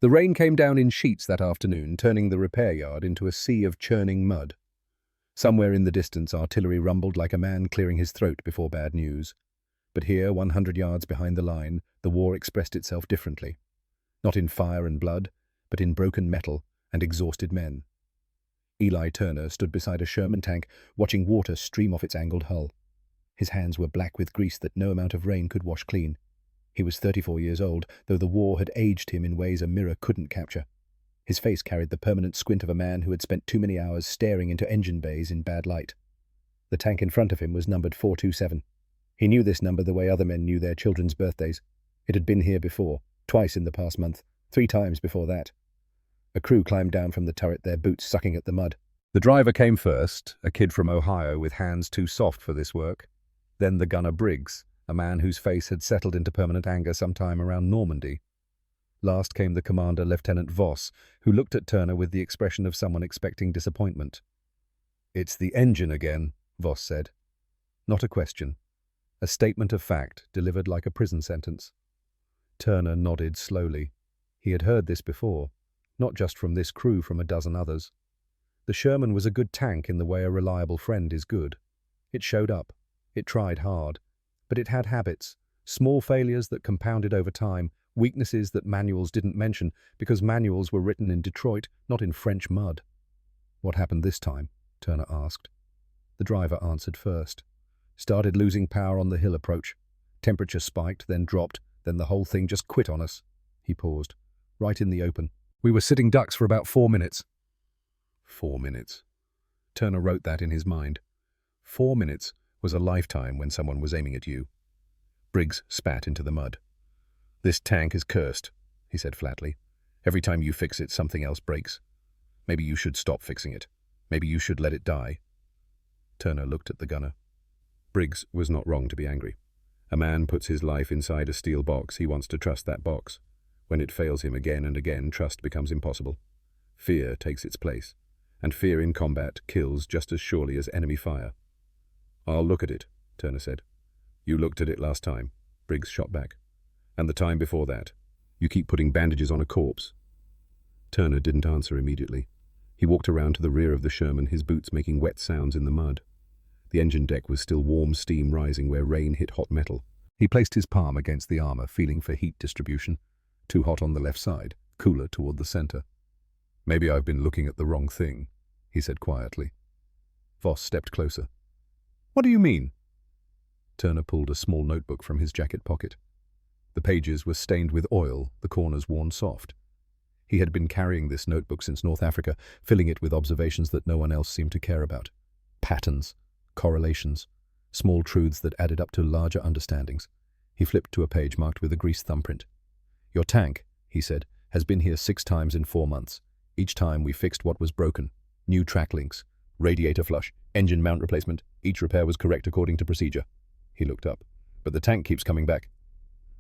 The rain came down in sheets that afternoon, turning the repair yard into a sea of churning mud. Somewhere in the distance, artillery rumbled like a man clearing his throat before bad news. But here, 100 yards behind the line, the war expressed itself differently. Not in fire and blood, but in broken metal and exhausted men. Eli Turner stood beside a Sherman tank, watching water stream off its angled hull. His hands were black with grease that no amount of rain could wash clean. He was 34 years old, though the war had aged him in ways a mirror couldn't capture. His face carried the permanent squint of a man who had spent too many hours staring into engine bays in bad light. The tank in front of him was numbered 427. He knew this number the way other men knew their children's birthdays. It had been here before, twice in the past month, 3 times before that. A crew climbed down from the turret, their boots sucking at the mud. The driver came first, a kid from Ohio with hands too soft for this work. Then the gunner Briggs, a man whose face had settled into permanent anger sometime around Normandy. Last came the commander, Lieutenant Voss, who looked at Turner with the expression of someone expecting disappointment. "It's the engine again," Voss said. Not a question. A statement of fact, delivered like a prison sentence. Turner nodded slowly. He had heard this before, not just from this crew, from a dozen others. The Sherman was a good tank in the way a reliable friend is good. It showed up. It tried hard. But it had habits, small failures that compounded over time, weaknesses that manuals didn't mention because manuals were written in Detroit, not in French mud. "What happened this time?" Turner asked. The driver answered first. "Started losing power on the hill approach. Temperature spiked, then dropped, then the whole thing just quit on us." He paused. "Right in the open. We were sitting ducks for about 4 minutes." 4 minutes. Turner wrote that in his mind. 4 minutes was a lifetime when someone was aiming at you. Briggs spat into the mud. "This tank is cursed," he said flatly. "Every time you fix it, something else breaks. Maybe you should stop fixing it. Maybe you should let it die." Turner looked at the gunner. Briggs was not wrong to be angry. A man puts his life inside a steel box. He wants to trust that box. When it fails him again and again, trust becomes impossible. Fear takes its place, and fear in combat kills just as surely as enemy fire. "I'll look at it," Turner said. "You looked at it last time," Briggs shot back. "And the time before that. You keep putting bandages on a corpse." Turner didn't answer immediately. He walked around to the rear of the Sherman, his boots making wet sounds in the mud. The engine deck was still warm steam rising where rain hit hot metal. He placed his palm against the armor, feeling for heat distribution. Too hot on the left side, cooler toward the center. "Maybe I've been looking at the wrong thing," he said quietly. Voss stepped closer. "What do you mean?" Turner pulled a small notebook from his jacket pocket. The pages were stained with oil, the corners worn soft. He had been carrying this notebook since North Africa, filling it with observations that no one else seemed to care about. Patterns, correlations, small truths that added up to larger understandings. He flipped to a page marked with a greased thumbprint. "Your tank," he said, "has been here 6 times in 4 months. Each time we fixed what was broken. New track links, radiator flush, engine mount replacement. Each repair was correct according to procedure." He looked up. "But the tank keeps coming back."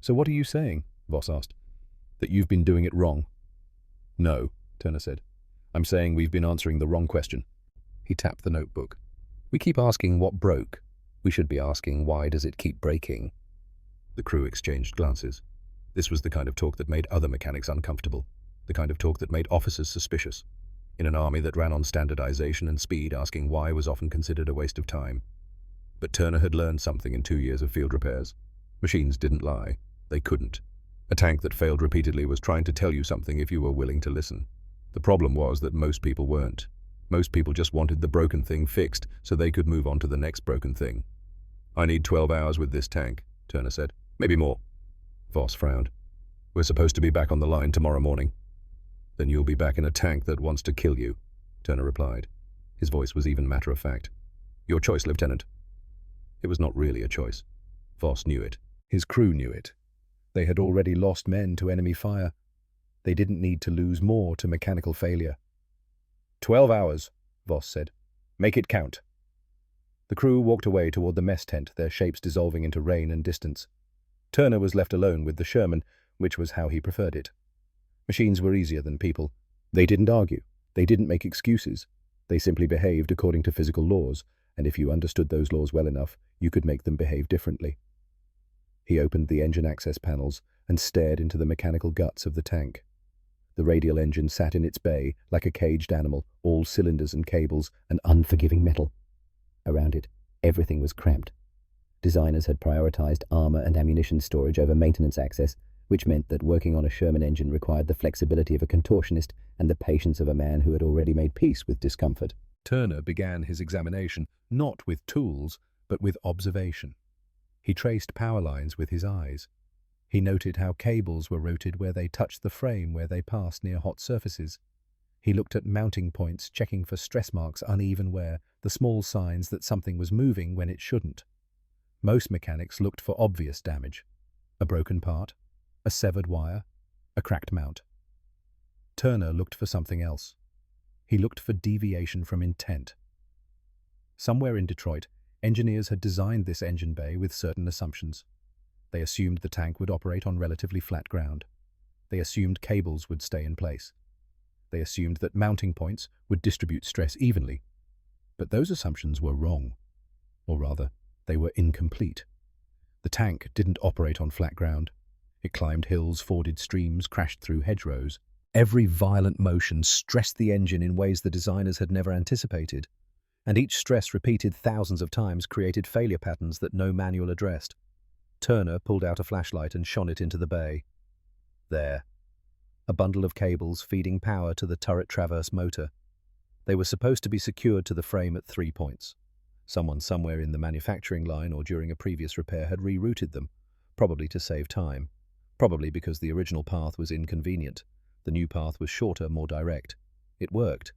"So what are you saying?" Voss asked. "That you've been doing it wrong." "No," Turner said. "I'm saying we've been answering the wrong question." He tapped the notebook. "We keep asking what broke. We should be asking why does it keep breaking?" The crew exchanged glances. This was the kind of talk that made other mechanics uncomfortable, the kind of talk that made officers suspicious. In an army that ran on standardization and speed, asking why was often considered a waste of time. But Turner had learned something in 2 years of field repairs. Machines didn't lie. They couldn't. A tank that failed repeatedly was trying to tell you something if you were willing to listen. The problem was that most people weren't. Most people just wanted the broken thing fixed so they could move on to the next broken thing. "I need 12 hours with this tank," Turner said. "Maybe more." Voss frowned. "We're supposed to be back on the line tomorrow morning." "Then you'll be back in a tank that wants to kill you," Turner replied. His voice was even matter-of-fact. "Your choice, Lieutenant." It was not really a choice. Voss knew it. His crew knew it. They had already lost men to enemy fire. They didn't need to lose more to mechanical failure. 12 hours, Voss said. "Make it count." The crew walked away toward the mess tent, their shapes dissolving into rain and distance. Turner was left alone with the Sherman, which was how he preferred it. Machines were easier than people. They didn't argue. They didn't make excuses. They simply behaved according to physical laws, and if you understood those laws well enough, you could make them behave differently. He opened the engine access panels and stared into the mechanical guts of the tank. The radial engine sat in its bay like a caged animal, all cylinders and cables and unforgiving metal. Around it, everything was cramped. Designers had prioritized armor and ammunition storage over maintenance access, which meant that working on a Sherman engine required the flexibility of a contortionist and the patience of a man who had already made peace with discomfort. Turner began his examination not with tools, but with observation. He traced power lines with his eyes. He noted how cables were routed where they touched the frame where they passed near hot surfaces. He looked at mounting points, checking for stress marks, uneven wear, the small signs that something was moving when it shouldn't. Most mechanics looked for obvious damage: a broken part, a severed wire, a cracked mount. Turner looked for something else. He looked for deviation from intent. Somewhere in Detroit, engineers had designed this engine bay with certain assumptions. They assumed the tank would operate on relatively flat ground. They assumed cables would stay in place. They assumed that mounting points would distribute stress evenly. But those assumptions were wrong. Or rather, they were incomplete. The tank didn't operate on flat ground. It climbed hills, forded streams, crashed through hedgerows. Every violent motion stressed the engine in ways the designers had never anticipated, and each stress repeated thousands of times created failure patterns that no manual addressed. Turner pulled out a flashlight and shone it into the bay. There, a bundle of cables feeding power to the turret traverse motor. They were supposed to be secured to the frame at 3 points. Someone somewhere in the manufacturing line or during a previous repair had rerouted them, probably to save time, probably because the original path was inconvenient. The new path was shorter, more direct. It worked,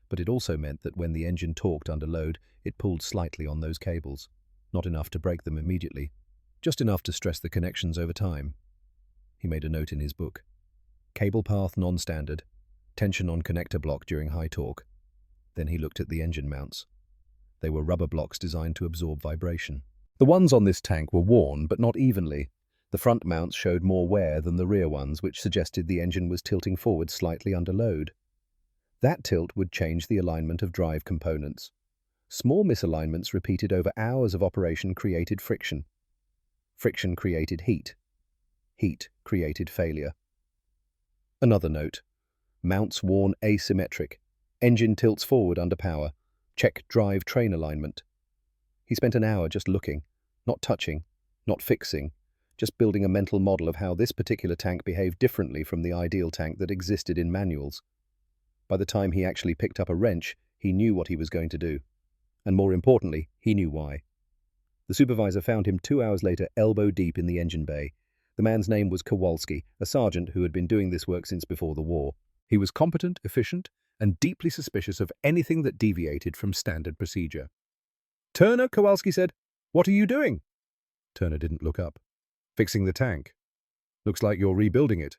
but it also meant that when the engine torqued under load, it pulled slightly on those cables, not enough to break them immediately, just enough to stress the connections over time. He made a note in his book. Cable path non-standard, tension on connector block during high torque. Then he looked at the engine mounts. They were rubber blocks designed to absorb vibration. The ones on this tank were worn, but not evenly. The front mounts showed more wear than the rear ones, which suggested the engine was tilting forward slightly under load. That tilt would change the alignment of drive components. Small misalignments repeated over hours of operation created friction. Friction created heat. Heat created failure. Another note. Mounts worn asymmetric. Engine tilts forward under power. Check drive train alignment. He spent an hour just looking, not touching, not fixing, just building a mental model of how this particular tank behaved differently from the ideal tank that existed in manuals. By the time he actually picked up a wrench, he knew what he was going to do. And more importantly, he knew why. The supervisor found him 2 hours later, elbow deep in the engine bay. The man's name was Kowalski, a sergeant who had been doing this work since before the war. He was competent, efficient, and deeply suspicious of anything that deviated from standard procedure. "Turner," Kowalski said, "what are you doing?" Turner didn't look up. "Fixing the tank. Looks like you're rebuilding it."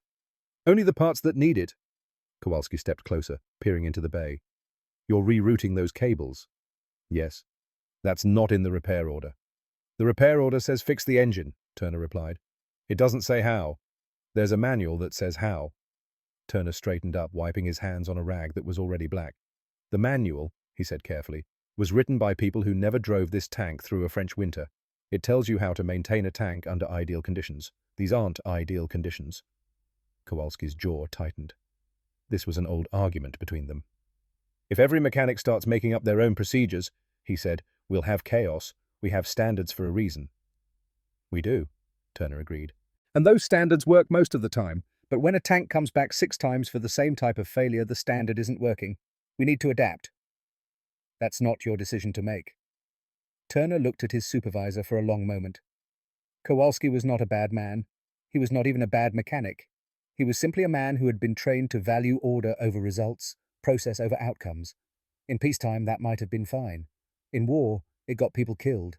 "Only the parts that need it." Kowalski stepped closer, peering into the bay. "You're rerouting those cables." "Yes. That's not in the repair order." "The repair order says fix the engine," Turner replied. "It doesn't say how. There's a manual that says how." Turner straightened up, wiping his hands on a rag that was already black. "The manual," he said carefully, "was written by people who never drove this tank through a French winter. It tells you how to maintain a tank under ideal conditions. These aren't ideal conditions." Kowalski's jaw tightened. This was an old argument between them. "If every mechanic starts making up their own procedures," he said, "we'll have chaos. We have standards for a reason." "We do," Turner agreed. "And those standards work most of the time. But when a tank comes back 6 times for the same type of failure, the standard isn't working. We need to adapt." "That's not your decision to make." Turner looked at his supervisor for a long moment. Kowalski was not a bad man. He was not even a bad mechanic. He was simply a man who had been trained to value order over results, process over outcomes. In peacetime, that might have been fine. In war, it got people killed.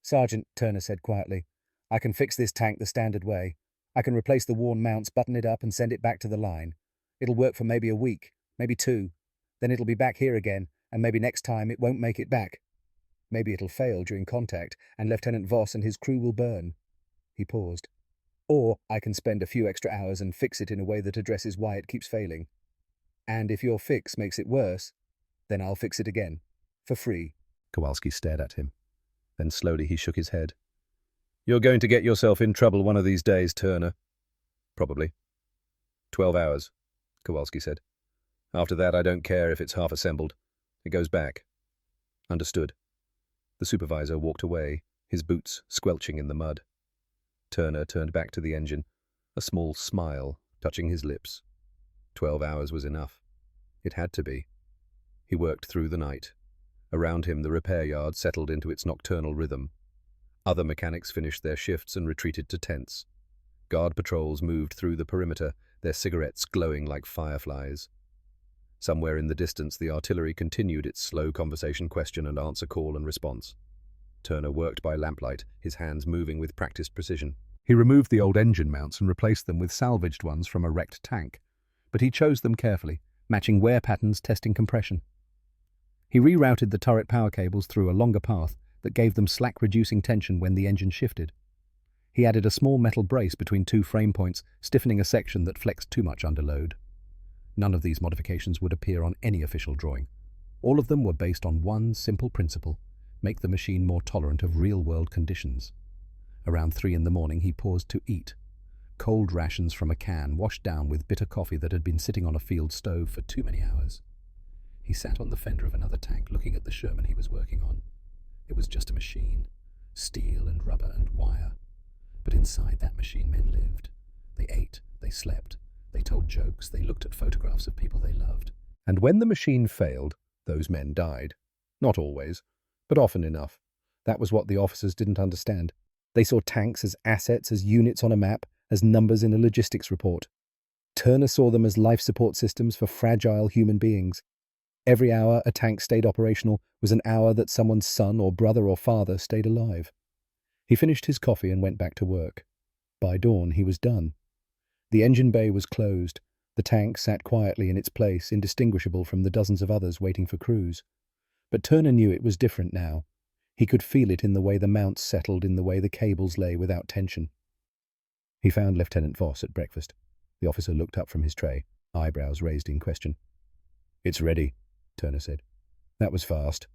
"Sergeant," Turner said quietly, "I can fix this tank the standard way. I can replace the worn mounts, button it up, and send it back to the line. It'll work for maybe a week, maybe 2. Then it'll be back here again, and maybe next time it won't make it back. Maybe it'll fail during contact, and Lieutenant Voss and his crew will burn." He paused. "Or I can spend a few extra hours and fix it in a way that addresses why it keeps failing. And if your fix makes it worse, then I'll fix it again. For free." Kowalski stared at him. Then slowly he shook his head. "You're going to get yourself in trouble one of these days, Turner." "Probably." 12 hours. Kowalski said. After that, I don't care if it's half assembled. It goes back. Understood. The supervisor walked away, his boots squelching in the mud. Turner turned back to the engine, a small smile touching his lips. 12 hours was enough. It had to be. He worked through the night. Around him, the repair yard settled into its nocturnal rhythm. Other mechanics finished their shifts and retreated to tents. Guard patrols moved through the perimeter, their cigarettes glowing like fireflies. Somewhere in the distance, the artillery continued its slow conversation, question and answer, call and response. Turner worked by lamplight, his hands moving with practiced precision. He removed the old engine mounts and replaced them with salvaged ones from a wrecked tank, but he chose them carefully, matching wear patterns, testing compression. He rerouted the turret power cables through a longer path that gave them slack-reducing tension when the engine shifted. He added a small metal brace between two frame points, stiffening a section that flexed too much under load. None of these modifications would appear on any official drawing. All of them were based on one simple principle: make the machine more tolerant of real-world conditions. Around 3 in the morning, he paused to eat. Cold rations from a can, washed down with bitter coffee that had been sitting on a field stove for too many hours. He sat on the fender of another tank, looking at the Sherman he was working on. It was just a machine, steel and rubber and wire. But inside that machine, men lived. They ate, they slept, they told jokes, they looked at photographs of people they loved. And when the machine failed, those men died. Not always, but often enough. That was what the officers didn't understand. They saw tanks as assets, as units on a map, as numbers in a logistics report. Turner saw them as life support systems for fragile human beings. Every hour a tank stayed operational was an hour that someone's son or brother or father stayed alive. He finished his coffee and went back to work. By dawn, he was done. The engine bay was closed. The tank sat quietly in its place, indistinguishable from the dozens of others waiting for crews. But Turner knew it was different now. He could feel it in the way the mounts settled, in the way the cables lay without tension. He found Lieutenant Voss at breakfast. The officer looked up from his tray, eyebrows raised in question. "It's ready," Turner said. "That was fast."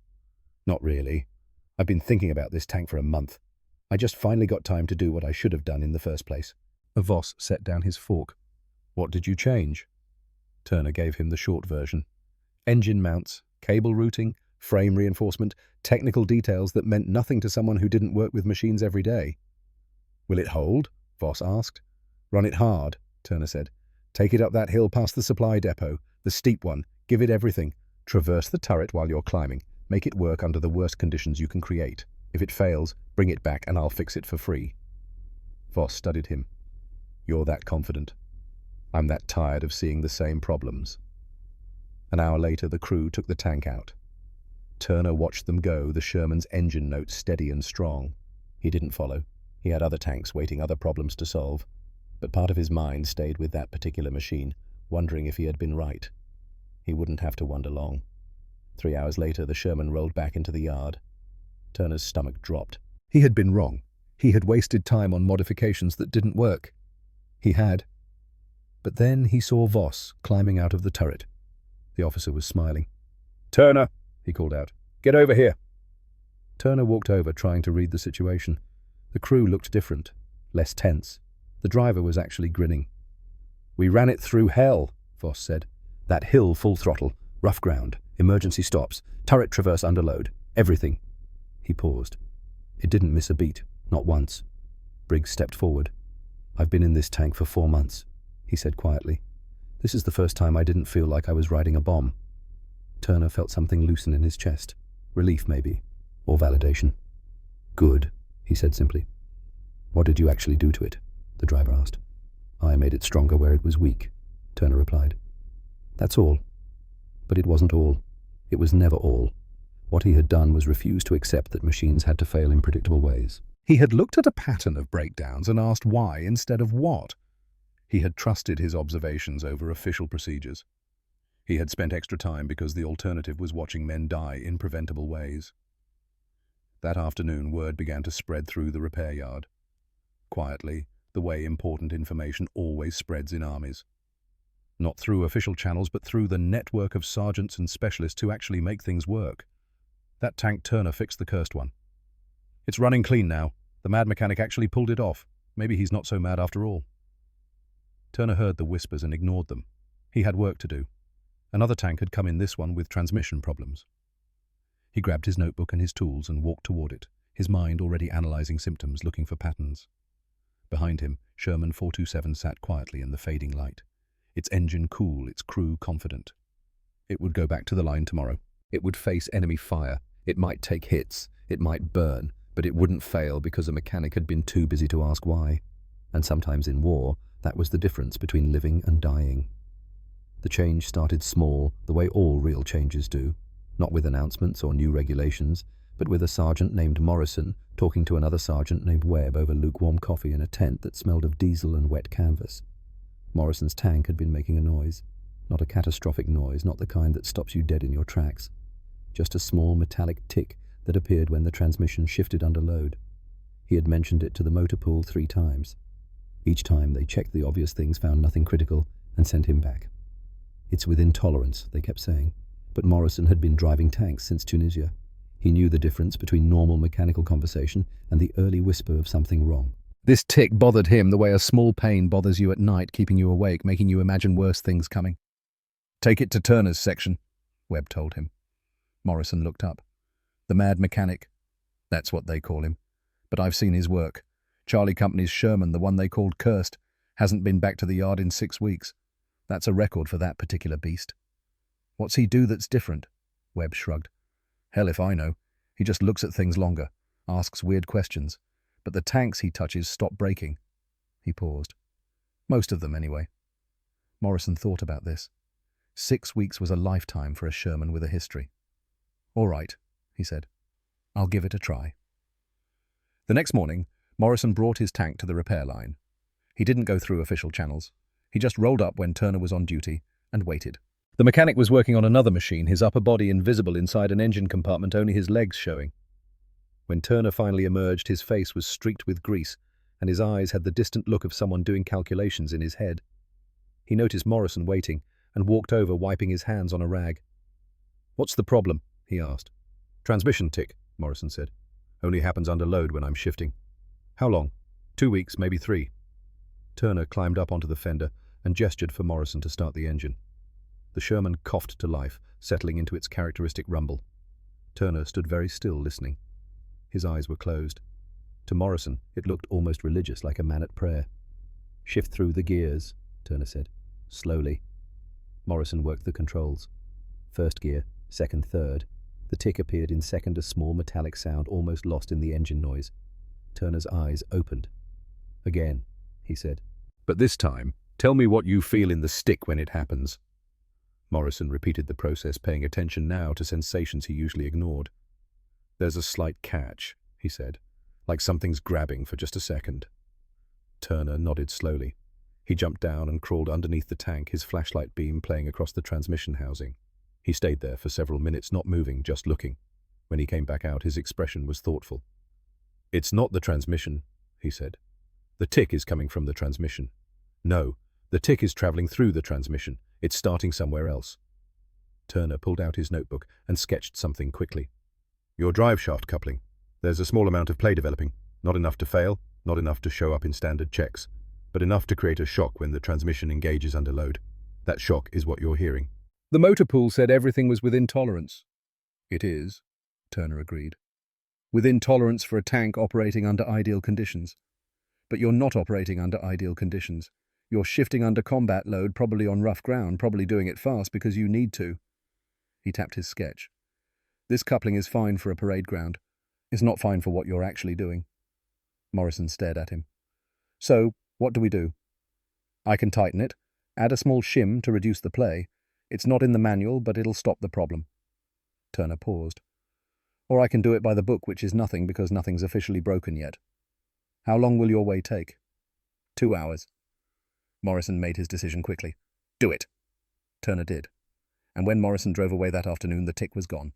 "Not really. I've been thinking about this tank for a month. I just finally got time to do what I should have done in the first place." Voss set down his fork. "What did you change?" Turner gave him the short version. Engine mounts, cable routing, frame reinforcement, technical details that meant nothing to someone who didn't work with machines every day. "Will it hold?" Voss asked. "Run it hard," Turner said. "Take it up that hill past the supply depot, the steep one. Give it everything. Traverse the turret while you're climbing. Make it work under the worst conditions you can create. If it fails, bring it back and I'll fix it for free." Voss studied him. "You're that confident. I'm that tired of seeing the same problems." An hour later, the crew took the tank out. Turner watched them go, the Sherman's engine notes steady and strong. He didn't follow. He had other tanks waiting, other problems to solve. But part of his mind stayed with that particular machine, wondering if he had been right. He wouldn't have to wonder long. 3 hours later, the Sherman rolled back into the yard. Turner's stomach dropped. He had been wrong. He had wasted time on modifications that didn't work. He had. But then he saw Voss climbing out of the turret. The officer was smiling. "Turner," he called out, "get over here." Turner walked over, trying to read the situation. The crew looked different, less tense. The driver was actually grinning. "We ran it through hell," Voss said. "That hill full throttle, rough ground, emergency stops, turret traverse underload, everything." He paused. It didn't miss a beat, not once. Briggs stepped forward. "I've been in this tank for 4 months," he said quietly. "This is the first time I didn't feel like I was riding a bomb." Turner felt something loosen in his chest. Relief, maybe, or validation. "Good," he said simply. "What did you actually do to it?" the driver asked. "I made it stronger where it was weak," Turner replied. "That's all." But it wasn't all. It was never all. What he had done was refuse to accept that machines had to fail in predictable ways. He had looked at a pattern of breakdowns and asked why instead of what. He had trusted his observations over official procedures. He had spent extra time because the alternative was watching men die in preventable ways. That afternoon, word began to spread through the repair yard. Quietly, the way important information always spreads in armies. Not through official channels, but through the network of sergeants and specialists who actually make things work. That tank Turner fixed the cursed one. "It's running clean now. The mad mechanic actually pulled it off. Maybe he's not so mad after all." Turner heard the whispers and ignored them. He had work to do. Another tank had come in, this one with transmission problems. He grabbed his notebook and his tools and walked toward it, his mind already analyzing symptoms, looking for patterns. Behind him, Sherman 427 sat quietly in the fading light, its engine cool, its crew confident. It would go back to the line tomorrow. It would face enemy fire. It might take hits. It might burn, but it wouldn't fail because a mechanic had been too busy to ask why. And sometimes in war, that was the difference between living and dying. The change started small, the way all real changes do, not with announcements or new regulations, but with a sergeant named Morrison talking to another sergeant named Webb over lukewarm coffee in a tent that smelled of diesel and wet canvas. Morrison's tank had been making a noise. Not a catastrophic noise, not the kind that stops you dead in your tracks. Just a small metallic tick that appeared when the transmission shifted under load. He had mentioned it to the motor pool 3 times. Each time they checked the obvious things, found nothing critical, and sent him back. It's within tolerance, they kept saying. But Morrison had been driving tanks since Tunisia. He knew the difference between normal mechanical conversation and the early whisper of something wrong. This tick bothered him the way a small pain bothers you at night, keeping you awake, making you imagine worse things coming. "Take it to Turner's section," Webb told him. Morrison looked up. "The mad mechanic. That's what they call him. But I've seen his work. Charlie Company's Sherman, the one they called Cursed, hasn't been back to the yard in 6 weeks. That's a record for that particular beast." "What's he do that's different?" Webb shrugged. "Hell if I know. He just looks at things longer, asks weird questions. But the tanks he touches stop breaking." He paused. "Most of them, anyway." Morrison thought about this. 6 weeks was a lifetime for a Sherman with a history. "All right," he said. "I'll give it a try." The next morning, Morrison brought his tank to the repair line. He didn't go through official channels. He just rolled up when Turner was on duty and waited. The mechanic was working on another machine, his upper body invisible inside an engine compartment, only his legs showing. When Turner finally emerged, his face was streaked with grease, and his eyes had the distant look of someone doing calculations in his head. He noticed Morrison waiting, and walked over, wiping his hands on a rag. "What's the problem?" he asked. "Transmission tick," Morrison said. "Only happens under load when I'm shifting." "How long?" 2 weeks, maybe 3. Turner climbed up onto the fender and gestured for Morrison to start the engine. The Sherman coughed to life, settling into its characteristic rumble. Turner stood very still, listening. His eyes were closed. To Morrison, it looked almost religious, like a man at prayer. "Shift through the gears," Turner said. "Slowly." Morrison worked the controls. First gear, second, third. The tick appeared in second, a small metallic sound almost lost in the engine noise. Turner's eyes opened. "Again," he said. "But this time, tell me what you feel in the stick when it happens." Morrison repeated the process, paying attention now to sensations he usually ignored. "There's a slight catch," he said, "like something's grabbing for just a second." Turner nodded slowly. He jumped down and crawled underneath the tank, his flashlight beam playing across the transmission housing. He stayed there for several minutes, not moving, just looking. When he came back out, his expression was thoughtful. "It's not the transmission," he said. "The tick is coming from the transmission." "No, the tick is traveling through the transmission. It's starting somewhere else." Turner pulled out his notebook and sketched something quickly. "Your drive shaft coupling. There's a small amount of play developing. Not enough to fail, not enough to show up in standard checks, but enough to create a shock when the transmission engages under load. That shock is what you're hearing." "The motor pool said everything was within tolerance." "It is," Turner agreed. "Within tolerance for a tank operating under ideal conditions. But you're not operating under ideal conditions. You're shifting under combat load, probably on rough ground, probably doing it fast because you need to." He tapped his sketch. "This coupling is fine for a parade ground. It's not fine for what you're actually doing." Morrison stared at him. "So, what do we do?" "I can tighten it, add a small shim to reduce the play. It's not in the manual, but it'll stop the problem." Turner paused. "Or I can do it by the book, which is nothing because nothing's officially broken yet. How long will your way take?" 2 hours. Morrison made his decision quickly. "Do it." Turner did. And when Morrison drove away that afternoon, the tick was gone.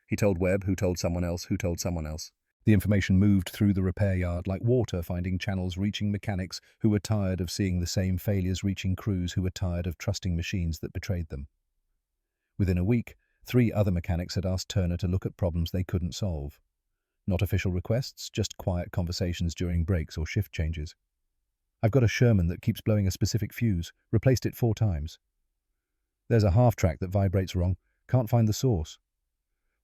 He told Webb, who told someone else, who told someone else. The information moved through the repair yard like water, finding channels, reaching mechanics who were tired of seeing the same failures, reaching crews who were tired of trusting machines that betrayed them. Within a week, 3 other mechanics had asked Turner to look at problems they couldn't solve. Not official requests, just quiet conversations during breaks or shift changes. "I've got a Sherman that keeps blowing a specific fuse. Replaced it 4 times. There's a half-track that vibrates wrong. Can't find the source.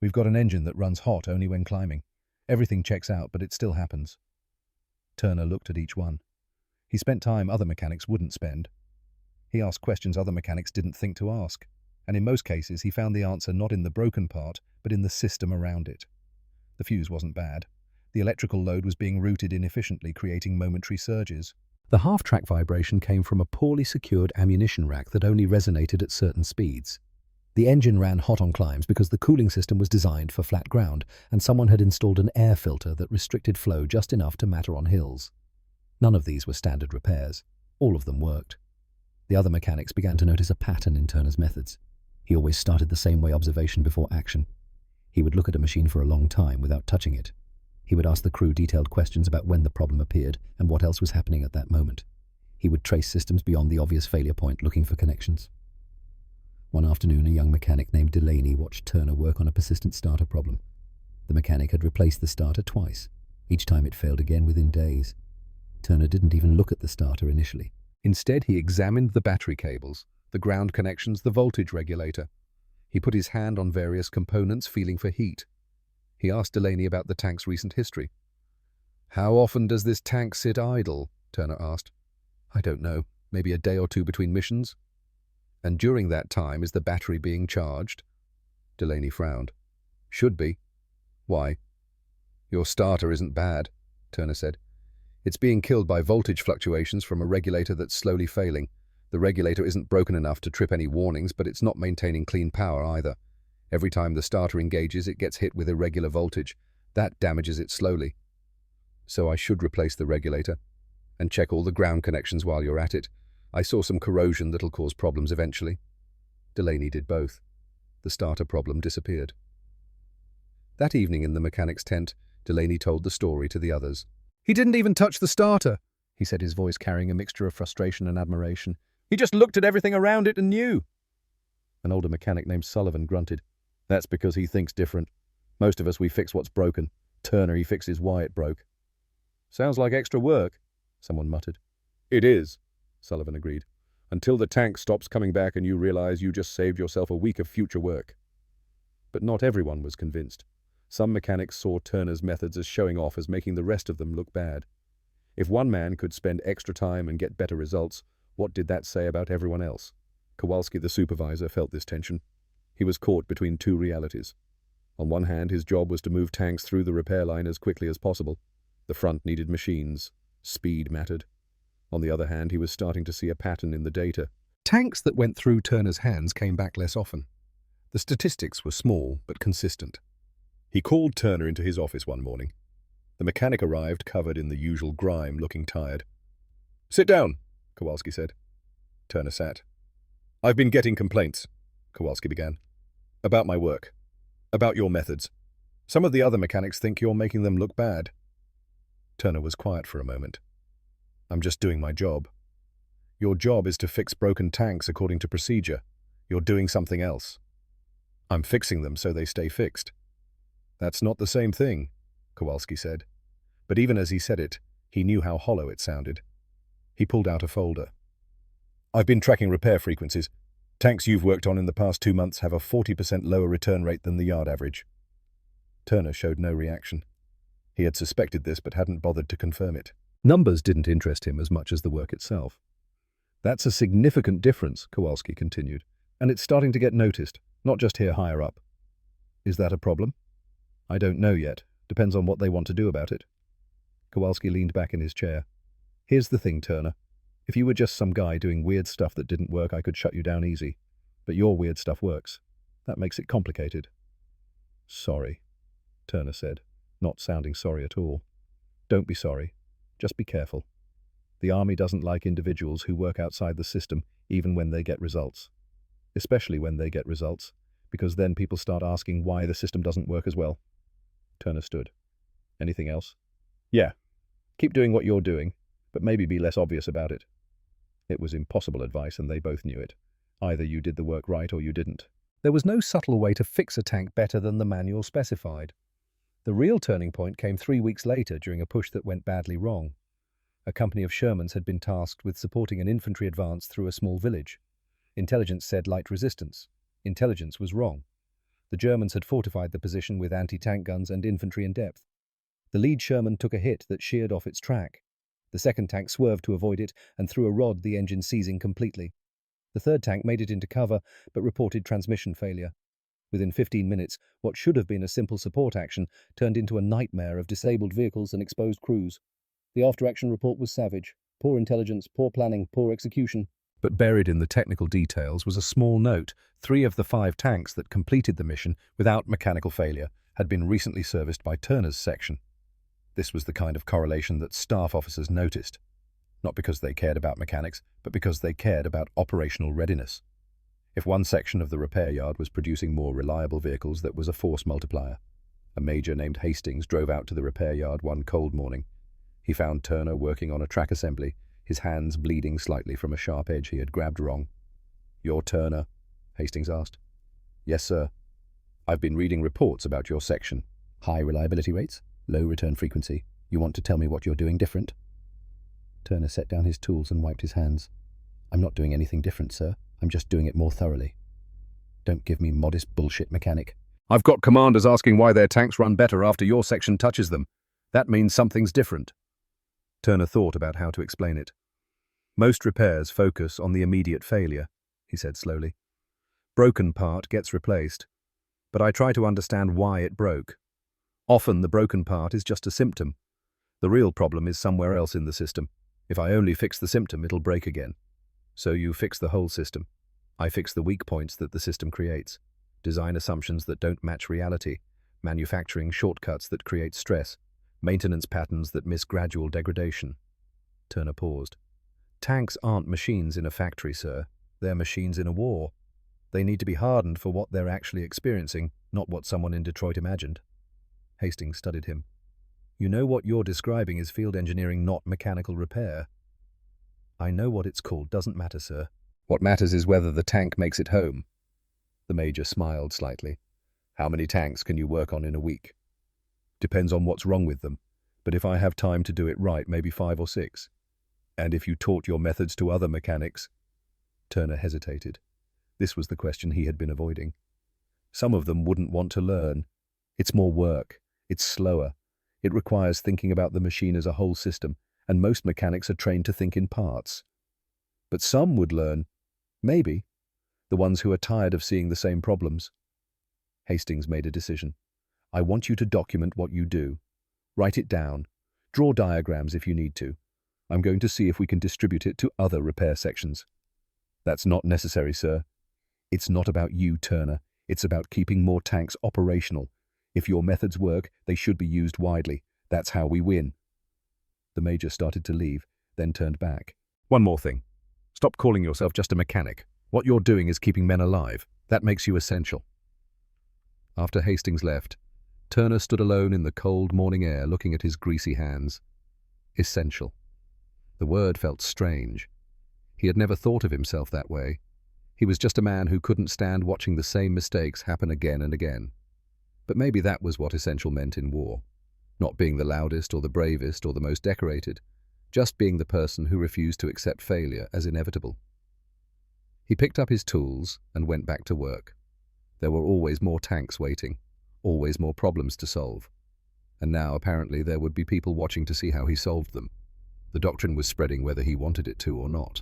We've got an engine that runs hot only when climbing. Everything checks out, but it still happens. Turner looked at each one. He spent time other mechanics wouldn't spend. He asked questions other mechanics didn't think to ask, and in most cases he found the answer not in the broken part, but in the system around it. The fuse wasn't bad. The electrical load was being routed inefficiently, creating momentary surges. The half-track vibration came from a poorly secured ammunition rack that only resonated at certain speeds. The engine ran hot on climbs because the cooling system was designed for flat ground, and someone had installed an air filter that restricted flow just enough to matter on hills. None of these were standard repairs. All of them worked. The other mechanics began to notice a pattern in Turner's methods. He always started the same way: observation before action. He would look at a machine for a long time without touching it. He would ask the crew detailed questions about when the problem appeared and what else was happening at that moment. He would trace systems beyond the obvious failure point, looking for connections. One afternoon, a young mechanic named Delaney watched Turner work on a persistent starter problem. The mechanic had replaced the starter twice. Each time it failed again within days. Turner didn't even look at the starter initially. Instead, he examined the battery cables, the ground connections, the voltage regulator. He put his hand on various components, feeling for heat. He asked Delaney about the tank's recent history. "How often does this tank sit idle?" Turner asked. "I don't know. Maybe a day or two between missions." "And during that time, is the battery being charged?" Delaney frowned. "Should be." "Why?" "Your starter isn't bad," Turner said. "It's being killed by voltage fluctuations from a regulator that's slowly failing. The regulator isn't broken enough to trip any warnings, but it's not maintaining clean power either. Every time the starter engages, it gets hit with irregular voltage. That damages it slowly. So I should replace the regulator and check all the ground connections while you're at it. I saw some corrosion that'll cause problems eventually." Delaney did both. The starter problem disappeared. That evening in the mechanic's tent, Delaney told the story to the others. "He didn't even touch the starter," he said, his voice carrying a mixture of frustration and admiration. "He just looked at everything around it and knew." An older mechanic named Sullivan grunted. "That's because he thinks different. Most of us, we fix what's broken. Turner, he fixes why it broke." "Sounds like extra work," someone muttered. "It is," Sullivan agreed, "until the tank stops coming back and you realize you just saved yourself a week of future work." But not everyone was convinced. Some mechanics saw Turner's methods as showing off, as making the rest of them look bad. If one man could spend extra time and get better results, what did that say about everyone else? Kowalski, the supervisor, felt this tension. He was caught between two realities. On one hand, his job was to move tanks through the repair line as quickly as possible. The front needed machines. Speed mattered. On the other hand, he was starting to see a pattern in the data. Tanks that went through Turner's hands came back less often. The statistics were small but consistent. He called Turner into his office one morning. The mechanic arrived, covered in the usual grime, looking tired. "Sit down," Kowalski said. Turner sat. "I've been getting complaints," Kowalski began. "About my work. About your methods. Some of the other mechanics think you're making them look bad." Turner was quiet for a moment. "I'm just doing my job. Your job is to fix broken tanks according to procedure. You're doing something else. I'm fixing them so they stay fixed." "That's not the same thing," Kowalski said. But even as he said it, he knew how hollow it sounded. He pulled out a folder. "I've been tracking repair frequencies. Tanks you've worked on in the past 2 months have a 40% lower return rate than the yard average." Turner showed no reaction. He had suspected this but hadn't bothered to confirm it. Numbers didn't interest him as much as the work itself. "That's a significant difference," Kowalski continued, "and it's starting to get noticed, not just here higher up." "Is that a problem?" "I don't know yet. Depends on what they want to do about it." Kowalski leaned back in his chair. "Here's the thing, Turner. If you were just some guy doing weird stuff that didn't work, I could shut you down easy. But your weird stuff works. That makes it complicated." "Sorry," Turner said, not sounding sorry at all. "Don't be sorry. Just be careful. The Army doesn't like individuals who work outside the system, even when they get results. Especially when they get results, because then people start asking why the system doesn't work as well." Turner stood. "Anything else?" "Yeah. Keep doing what you're doing, but maybe be less obvious about it." It was impossible advice, and they both knew it. Either you did the work right or you didn't. There was no subtle way to fix a tank better than the manual specified. The real turning point came 3 weeks later during a push that went badly wrong. A company of Shermans had been tasked with supporting an infantry advance through a small village. Intelligence said light resistance. Intelligence was wrong. The Germans had fortified the position with anti-tank guns and infantry in depth. The lead Sherman took a hit that sheared off its track. The second tank swerved to avoid it and threw a rod, the engine seizing completely. The third tank made it into cover but reported transmission failure. Within 15 minutes, what should have been a simple support action turned into a nightmare of disabled vehicles and exposed crews. The after-action report was savage. Poor intelligence, poor planning, poor execution. But buried in the technical details was a small note. 3 of the 5 tanks that completed the mission without mechanical failure had been recently serviced by Turner's section. This was the kind of correlation that staff officers noticed, not because they cared about mechanics, but because they cared about operational readiness. If one section of the repair yard was producing more reliable vehicles, that was a force multiplier. A major named Hastings drove out to the repair yard one cold morning. He found Turner working on a track assembly, his hands bleeding slightly from a sharp edge he had grabbed wrong. "You're Turner?" Hastings asked. "Yes, sir. I've been reading reports about your section. High reliability rates, low return frequency. You want to tell me what you're doing different?" Turner set down his tools and wiped his hands. "I'm not doing anything different, sir. I'm just doing it more thoroughly. Don't give me modest bullshit, mechanic." "I've got commanders asking why their tanks run better after your section touches them. That means something's different." Turner thought about how to explain it. "Most repairs focus on the immediate failure," he said slowly. "Broken part gets replaced, but I try to understand why it broke. Often the broken part is just a symptom. The real problem is somewhere else in the system. If I only fix the symptom, it'll break again. So you fix the whole system. I fix the weak points that the system creates. Design assumptions that don't match reality. Manufacturing shortcuts that create stress. Maintenance patterns that miss gradual degradation." Turner paused. "Tanks aren't machines in a factory, sir. They're machines in a war. They need to be hardened for what they're actually experiencing, not what someone in Detroit imagined." Hastings studied him. "You know what you're describing is field engineering, not mechanical repair." "I know what it's called. Doesn't matter, sir. What matters is whether the tank makes it home." The Major smiled slightly. "How many tanks can you work on in a week?" "Depends on what's wrong with them. But if I have time to do it right, maybe 5 or 6. "And if you taught your methods to other mechanics?" Turner hesitated. This was the question he had been avoiding. "Some of them wouldn't want to learn. It's more work. It's slower. It requires thinking about the machine as a whole system, and most mechanics are trained to think in parts. But some would learn. Maybe. The ones who are tired of seeing the same problems." Hastings made a decision. "I want you to document what you do. Write it down. Draw diagrams if you need to. I'm going to see if we can distribute it to other repair sections." "That's not necessary, sir. It's not about you, Turner. It's about keeping more tanks operational. If your methods work, they should be used widely. That's how we win." The Major started to leave, then turned back. "One more thing. Stop calling yourself just a mechanic. What you're doing is keeping men alive. That makes you essential." After Hastings left, Turner stood alone in the cold morning air looking at his greasy hands. Essential. The word felt strange. He had never thought of himself that way. He was just a man who couldn't stand watching the same mistakes happen again and again. But maybe that was what essential meant in war. Not being the loudest or the bravest or the most decorated, just being the person who refused to accept failure as inevitable. He picked up his tools and went back to work. There were always more tanks waiting, always more problems to solve. And now, apparently, there would be people watching to see how he solved them. The doctrine was spreading whether he wanted it to or not.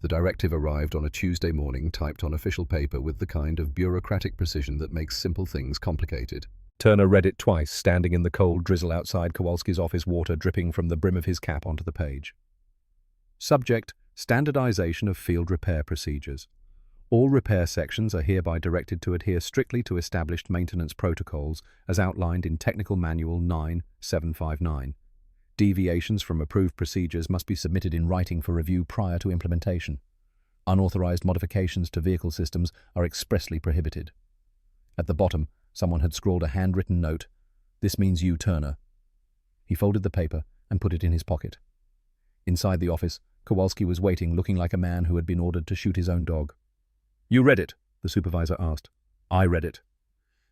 The directive arrived on a Tuesday morning, typed on official paper with the kind of bureaucratic precision that makes simple things complicated. Turner read it twice, standing in the cold drizzle outside Kowalski's office, water dripping from the brim of his cap onto the page. Subject: Standardization of field repair procedures. All repair sections are hereby directed to adhere strictly to established maintenance protocols as outlined in Technical Manual 9-759. Deviations from approved procedures must be submitted in writing for review prior to implementation. Unauthorized modifications to vehicle systems are expressly prohibited. At the bottom, someone had scrawled a handwritten note. "This means you, Turner." He folded the paper and put it in his pocket. Inside the office, Kowalski was waiting, looking like a man who had been ordered to shoot his own dog. "You read it?" the supervisor asked. "I read it.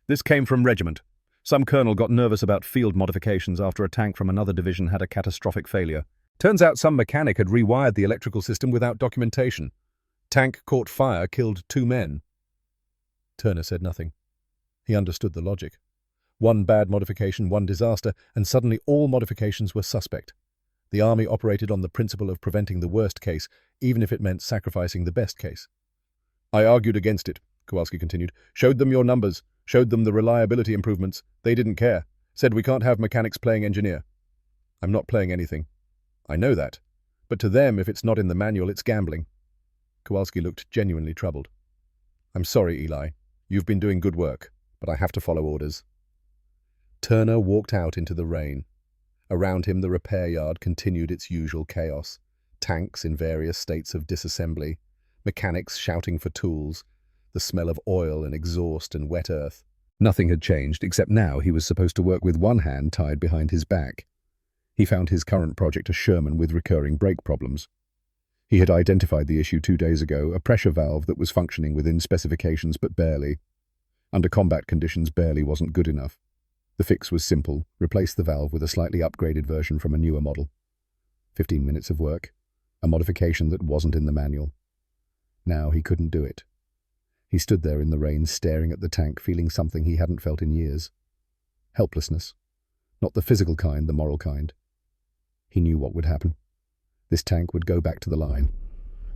This came from regiment. Some colonel got nervous about field modifications after a tank from another division had a catastrophic failure. Turns out some mechanic had rewired the electrical system without documentation. Tank caught fire, killed 2 men. Turner said nothing. He understood the logic. One bad modification, one disaster, and suddenly all modifications were suspect. The army operated on the principle of preventing the worst case, even if it meant sacrificing the best case. I argued against it, Kowalski continued. Showed them your numbers, showed them the reliability improvements. They didn't care. Said we can't have mechanics playing engineer. I'm not playing anything. I know that. But to them, if it's not in the manual, it's gambling. Kowalski looked genuinely troubled. I'm sorry, Eli. You've been doing good work, but I have to follow orders. Turner walked out into the rain. Around him, the repair yard continued its usual chaos. Tanks in various states of disassembly, mechanics shouting for tools, the smell of oil and exhaust and wet earth. Nothing had changed, except now he was supposed to work with one hand tied behind his back. He found his current project a Sherman with recurring brake problems. He had identified the issue 2 days ago, a pressure valve that was functioning within specifications but barely. Under combat conditions, barely wasn't good enough. The fix was simple: replace the valve with a slightly upgraded version from a newer model. 15 minutes of work, a modification that wasn't in the manual. Now he couldn't do it. He stood there in the rain, staring at the tank, feeling something he hadn't felt in years. Helplessness. Not the physical kind, the moral kind. He knew what would happen. This tank would go back to the line.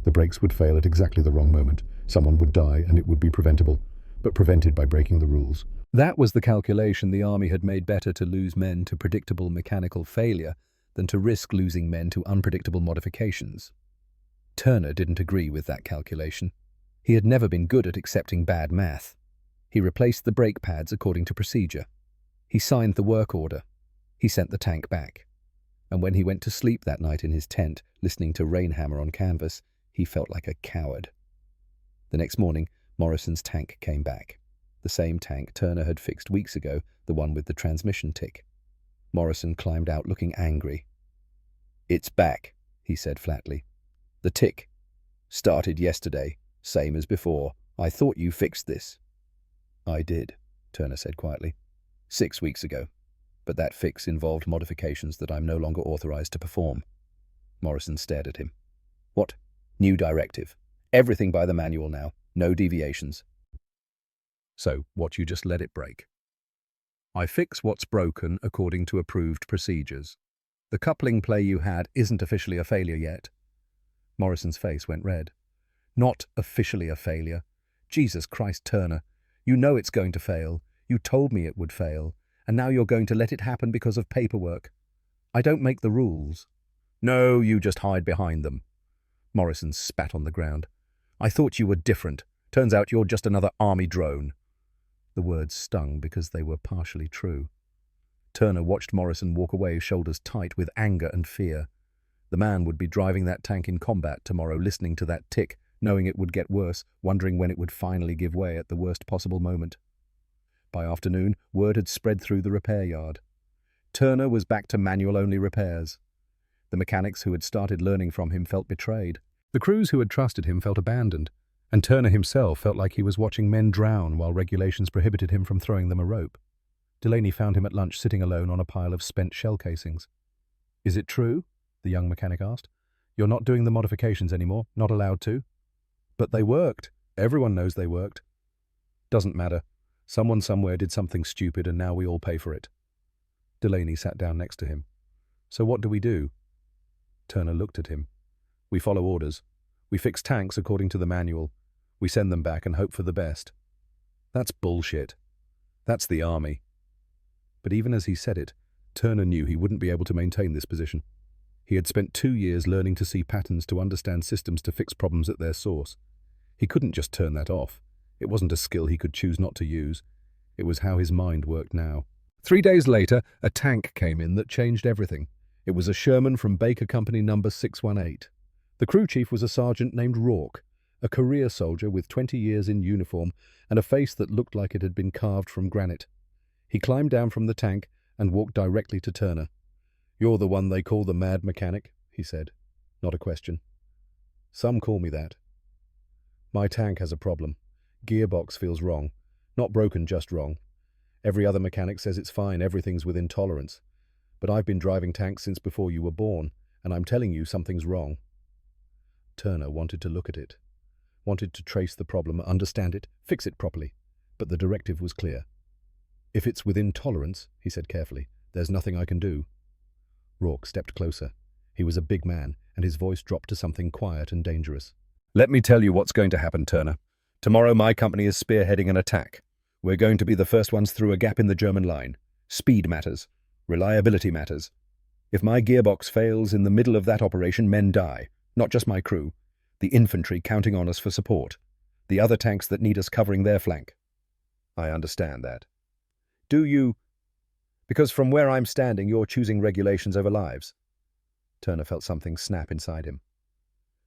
The brakes would fail at exactly the wrong moment. Someone would die, and it would be preventable, but prevented by breaking the rules. That was the calculation the army had made: better to lose men to predictable mechanical failure than to risk losing men to unpredictable modifications. Turner didn't agree with that calculation. He had never been good at accepting bad math. He replaced the brake pads according to procedure. He signed the work order. He sent the tank back. And when he went to sleep that night in his tent, listening to Rainhammer on canvas, he felt like a coward. The next morning, Morrison's tank came back. The same tank Turner had fixed weeks ago, the one with the transmission tick. Morrison climbed out looking angry. "It's back," he said flatly. "The tick. Started yesterday, same as before. I thought you fixed this." "I did," Turner said quietly. "6 weeks ago. But that fix involved modifications that I'm no longer authorized to perform." Morrison stared at him. "What? New directive. Everything by the manual now. No deviations." "So, what, you just let it break?" "I fix what's broken according to approved procedures. The coupling play you had isn't officially a failure yet." Morrison's face went red. "Not officially a failure. Jesus Christ, Turner. You know it's going to fail. You told me it would fail. And now you're going to let it happen because of paperwork. I don't make the rules." "No, you just hide behind them." Morrison spat on the ground. "I thought you were different. Turns out you're just another army drone." The words stung because they were partially true. Turner watched Morrison walk away, shoulders tight with anger and fear. The man would be driving that tank in combat tomorrow, listening to that tick, knowing it would get worse, wondering when it would finally give way at the worst possible moment. By afternoon, word had spread through the repair yard. Turner was back to manual-only repairs. The mechanics who had started learning from him felt betrayed. The crews who had trusted him felt abandoned, and Turner himself felt like he was watching men drown while regulations prohibited him from throwing them a rope. Delaney found him at lunch sitting alone on a pile of spent shell casings. "Is it true?" the young mechanic asked. "You're not doing the modifications anymore, not allowed to?" "But they worked. Everyone knows they worked." "Doesn't matter. Someone somewhere did something stupid and now we all pay for it." Delaney sat down next to him. "So what do we do?" Turner looked at him. "We follow orders. We fix tanks according to the manual. We send them back and hope for the best." "That's bullshit. That's the army." But even as he said it, Turner knew he wouldn't be able to maintain this position. He had spent 2 years learning to see patterns, to understand systems, to fix problems at their source. He couldn't just turn that off. It wasn't a skill he could choose not to use. It was how his mind worked now. 3 days later, a tank came in that changed everything. It was a Sherman from Baker Company number 618. The crew chief was a sergeant named Rourke, a career soldier with 20 years in uniform and a face that looked like it had been carved from granite. He climbed down from the tank and walked directly to Turner. "You're the one they call the mad mechanic," he said. Not a question. "Some call me that. My tank has a problem. Gearbox feels wrong. Not broken, just wrong. Every other mechanic says it's fine, everything's within tolerance. But I've been driving tanks since before you were born, and I'm telling you something's wrong." Turner wanted to look at it. wanted to trace the problem, understand it, fix it properly. But the directive was clear. "If it's within tolerance," he said carefully, "there's nothing I can do." Rourke stepped closer. He was a big man, and his voice dropped to something quiet and dangerous. "Let me tell you what's going to happen, Turner. Tomorrow my company is spearheading an attack. We're going to be the first ones through a gap in the German line. Speed matters. Reliability matters. If my gearbox fails in the middle of that operation, men die. Not just my crew. The infantry counting on us for support. The other tanks that need us covering their flank." "I understand that." "Do you? Because from where I'm standing, you're choosing regulations over lives." Turner felt something snap inside him.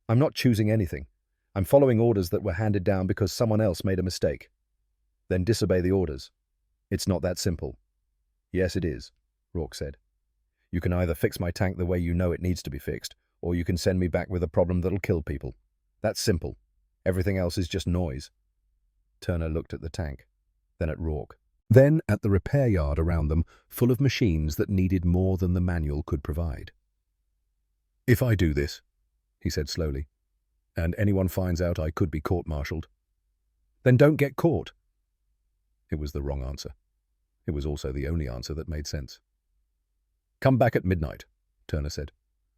"I'm not choosing anything. I'm following orders that were handed down because someone else made a mistake." "Then disobey the orders. It's not that simple." "Yes, it is," Rourke said. "You can either fix my tank the way you know it needs to be fixed, or you can send me back with a problem that'll kill people. That's simple. Everything else is just noise." Turner looked at the tank, then at Rourke, then at the repair yard around them, full of machines that needed more than the manual could provide. "If I do this," he said slowly, "and anyone finds out I could be court-martialed, then don't get caught." It was the wrong answer. It was also the only answer that made sense. "Come back at midnight," Turner said.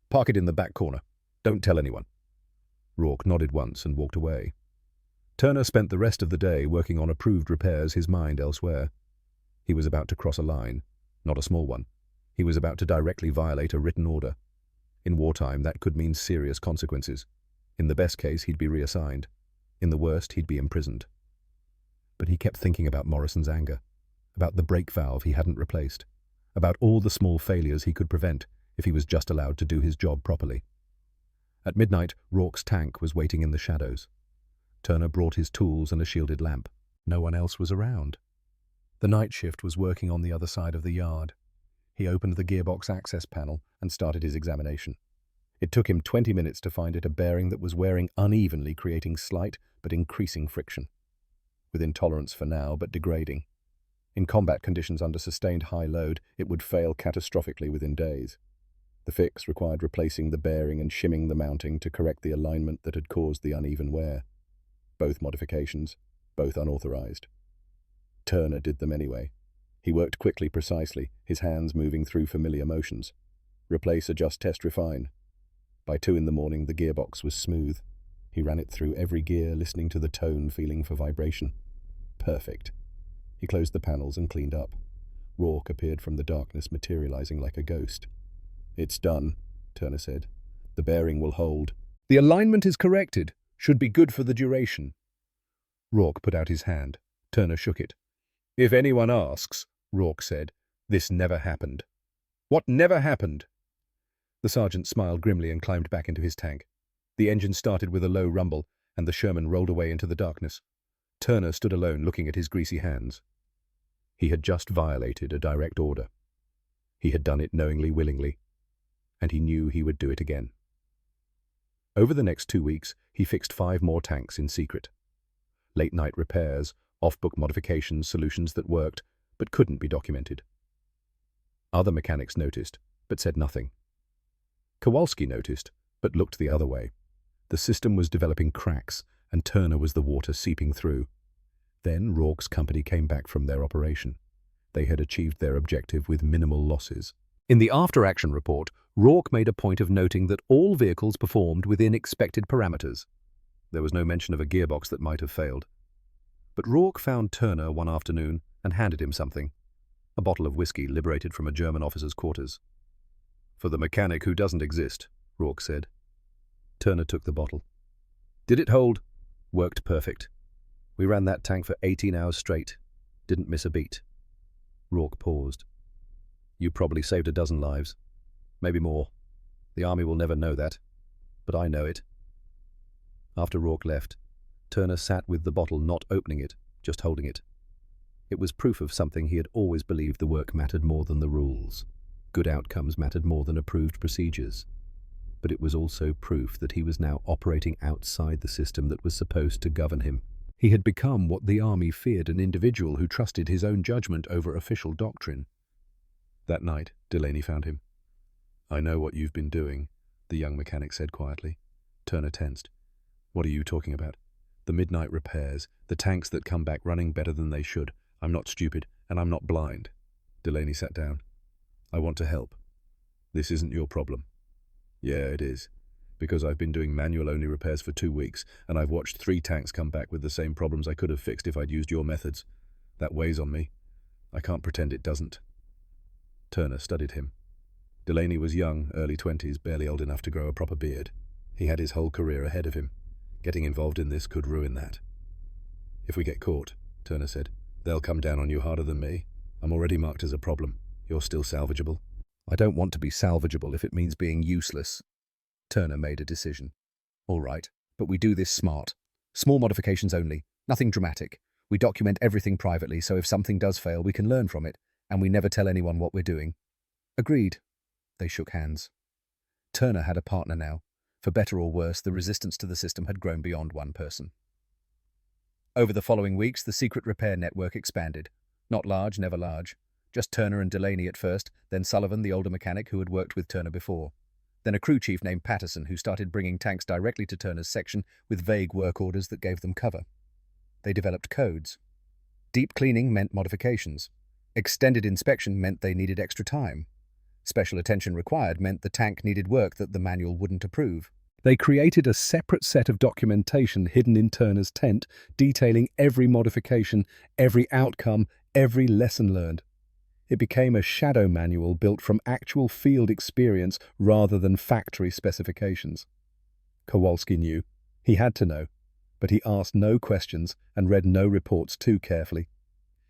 "Park it in the back corner. Don't tell anyone." Rourke nodded once and walked away. Turner spent the rest of the day working on approved repairs, his mind elsewhere. He was about to cross a line, not a small one. He was about to directly violate a written order. In wartime, that could mean serious consequences. In the best case, he'd be reassigned. In the worst, he'd be imprisoned. But he kept thinking about Morrison's anger, about the brake valve he hadn't replaced, about all the small failures he could prevent if he was just allowed to do his job properly. At midnight, Rourke's tank was waiting in the shadows. Turner brought his tools and a shielded lamp. No one else was around. The night shift was working on the other side of the yard. He opened the gearbox access panel and started his examination. It took him 20 minutes to find it a bearing that was wearing unevenly, creating slight but increasing friction. Within tolerance for now, but degrading. In combat conditions under sustained high load, it would fail catastrophically within days. The fix required replacing the bearing and shimming the mounting to correct the alignment that had caused the uneven wear. Both modifications, both unauthorized. Turner did them anyway. He worked quickly, precisely, his hands moving through familiar motions. Replace, adjust, test, refine. By 2 in the morning, the gearbox was smooth. He ran it through every gear, listening to the tone, feeling for vibration. Perfect. He closed the panels and cleaned up. Rourke appeared from the darkness, materializing like a ghost. "It's done," Turner said. "The bearing will hold." "The alignment is corrected. Should be good for the duration." Rourke put out his hand. Turner shook it. "If anyone asks," Rourke said, "this never happened." "What never happened?" The sergeant smiled grimly and climbed back into his tank. The engine started with a low rumble, and the Sherman rolled away into the darkness. Turner stood alone, looking at his greasy hands. He had just violated a direct order. He had done it knowingly, willingly, and he knew he would do it again. Over the next 2 weeks, he fixed 5 more tanks in secret. Late-night repairs, off-book modifications, solutions that worked, but couldn't be documented. Other mechanics noticed, but said nothing. Kowalski noticed, but looked the other way. The system was developing cracks, and Turner was the water seeping through. Then Rourke's company came back from their operation. They had achieved their objective with minimal losses. In the after-action report, Rourke made a point of noting that all vehicles performed within expected parameters. There was no mention of a gearbox that might have failed. But Rourke found Turner one afternoon and handed him something. A bottle of whiskey liberated from a German officer's quarters. "For the mechanic who doesn't exist," Rourke said. Turner took the bottle. "Did it hold?" "Worked perfect. We ran that tank for 18 hours straight. Didn't miss a beat." Rourke paused. "You probably saved a dozen lives. Maybe more. The army will never know that. But I know it." After Rourke left, Turner sat with the bottle, not opening it, just holding it. It was proof of something he had always believed: the work mattered more than the rules. Good outcomes mattered more than approved procedures. But it was also proof that he was now operating outside the system that was supposed to govern him. He had become what the army feared: an individual who trusted his own judgment over official doctrine. That night, Delaney found him. "I know what you've been doing," the young mechanic said quietly. Turner tensed. "What are you talking about?" The midnight repairs, the tanks that come back running better than they should. I'm not stupid, and I'm not blind. Delaney sat down. I want to help. This isn't your problem. Yeah, it is. Because I've been doing manual-only repairs for 2 weeks, and I've watched 3 tanks come back with the same problems I could have fixed if I'd used your methods. That weighs on me. I can't pretend it doesn't. Turner studied him. Delaney was young, early 20s, barely old enough to grow a proper beard. He had his whole career ahead of him. Getting involved in this could ruin that. If we get caught, Turner said, they'll come down on you harder than me. I'm already marked as a problem. You're still salvageable. I don't want to be salvageable if it means being useless. Turner made a decision. All right, but we do this smart. Small modifications only, nothing dramatic. We document everything privately, so if something does fail, we can learn from it, and we never tell anyone what we're doing. Agreed. They shook hands. Turner had a partner now. For better or worse, the resistance to the system had grown beyond one person. Over the following weeks, the secret repair network expanded. Not large, never large. Just Turner and Delaney at first, then Sullivan, the older mechanic who had worked with Turner before. Then a crew chief named Patterson who started bringing tanks directly to Turner's section with vague work orders that gave them cover. They developed codes. Deep cleaning meant modifications. Extended inspection meant they needed extra time. Special attention required meant the tank needed work that the manual wouldn't approve. They created a separate set of documentation hidden in Turner's tent, detailing every modification, every outcome, every lesson learned. It became a shadow manual built from actual field experience rather than factory specifications. Kowalski knew. He had to know. But he asked no questions and read no reports too carefully.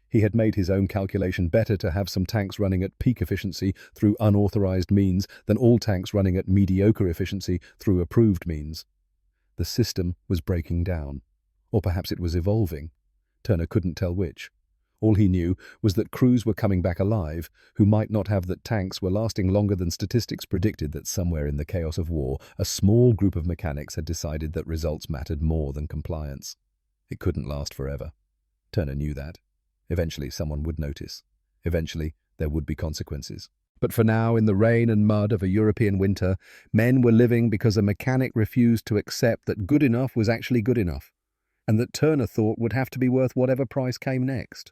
He had made his own calculation better to have some tanks running at peak efficiency through unauthorized means than all tanks running at mediocre efficiency through approved means. The system was breaking down. Or perhaps it was evolving. Turner couldn't tell which. All he knew was that crews were coming back alive, who might not have that tanks were lasting longer than statistics predicted, that somewhere in the chaos of war, a small group of mechanics had decided that results mattered more than compliance. It couldn't last forever. Turner knew that. Eventually someone would notice. Eventually there would be consequences. But for now, in the rain and mud of a European winter, men were living because a mechanic refused to accept that good enough was actually good enough, and that Turner thought would have to be worth whatever price came next.